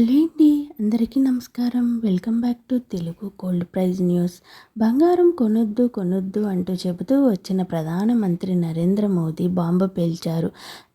Hello అండి, అందరికీ నమస్కారం. Welcome back to Telugu gold price news. బంగారం కొనొద్దు కొనొద్దు అంటూ చెబుతూ వచ్చిన ప్రధానమంత్రి నరేంద్ర మోదీ బాంబు పేల్చారు.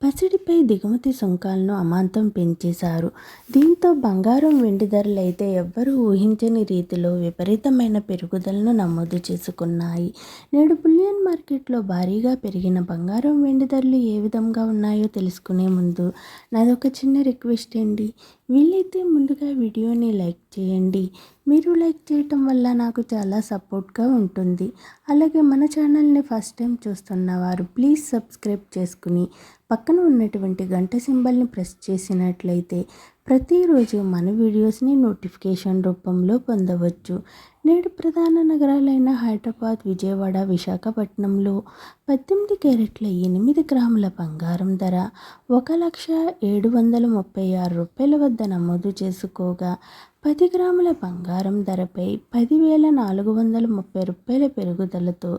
పసిడిపై దిగుమతి సుంకాలను అమాంతం పెంచేశారు. దీంతో బంగారం వెండి ధరలు అయితే ఎవ్వరూ ఊహించని రీతిలో విపరీతమైన పెరుగుదలను నమోదు చేసుకున్నాయి. నేడు బులియన్ మార్కెట్లో భారీగా పెరిగిన బంగారం వెండి ధరలు ఏ విధంగా ఉన్నాయో తెలుసుకునే ముందు నాదొక చిన్న రిక్వెస్ట్ అండి. వీలైతే ముందుగా వీడియోని లైక్ చేయండి. మీరు లైక్ చేయటం వల్ల నాకు చాలా సపోర్ట్గా ఉంటుంది. అలాగే మన ఛానల్ని ఫస్ట్ టైం చూస్తున్నవారు ప్లీజ్ సబ్స్క్రైబ్ చేసుకుని పక్కన ఉన్నటువంటి గంట సింబల్ని ప్రెస్ చేసినట్లయితే ప్రతిరోజు మన వీడియోస్ని నోటిఫికేషన్ రూపంలో పొందవచ్చు. నేడు ప్రధాన నగరాలైన హైదరాబాద్, విజయవాడ, విశాఖపట్నంలో 18 క్యారెట్ల 8 గ్రాముల బంగారం ధర 1,736 రూపాయల వద్ద నమోదు చేసుకోగా 10 గ్రాముల బంగారం ధరపై 10,430 రూపాయల పెరుగుదలతో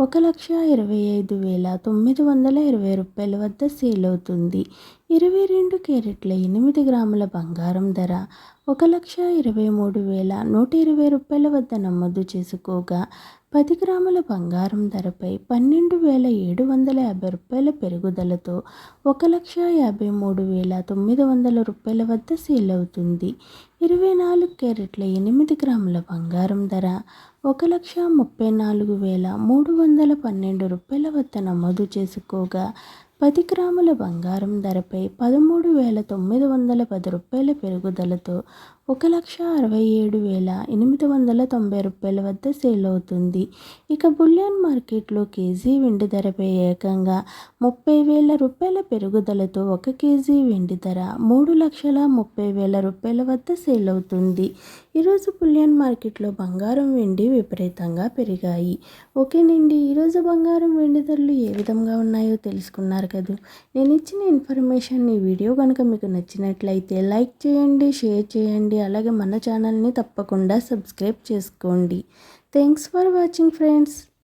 1,25,920 రూపాయల వద్ద సేల్ అవుతుంది. 22 క్యారెట్ల 8 గ్రాముల బంగారం ధర 1,23,120 రూపాయల వద్ద నమోదు చేసుకోగా 10 గ్రాముల బంగారం ధరపై 12,750 రూపాయల పెరుగుదలతో 1,53,900 రూపాయల వద్ద సేల్ అవుతుంది. 24 క్యారెట్ల 8 గ్రాముల బంగారం ధర 1,34,312 రూపాయల వద్ద నమోదు చేసుకోగా 10 గ్రాముల బంగారం ధరపై 13,910 రూపాయల పెరుగుదలతో 1,67,890 రూపాయల వద్ద సేల్ అవుతుంది. ఇక బులియన్ మార్కెట్లో కేజీ వెండి ధరపై ఏకంగా 30,000 రూపాయల పెరుగుదలతో 1 కేజీ వెండి ధర 3,30,000 రూపాయల వద్ద సేల్ అవుతుంది. ఈరోజు బులియన్ మార్కెట్లో బంగారం వెండి విపరీతంగా పెరిగాయి. ఓకేనండి, ఈరోజు బంగారం వెండి ధరలు ఏ విధంగా ఉన్నాయో తెలుసుకున్నారు కదా. నేను ఇచ్చిన ఇన్ఫర్మేషన్ ఈ వీడియో కనుక మీకు నచ్చినట్లయితే లైక్ చేయండి, షేర్ చేయండి. అలాగే మన ఛానల్ని తప్పకుండా సబ్స్క్రైబ్ చేసుకోండి. Thanks for watching friends.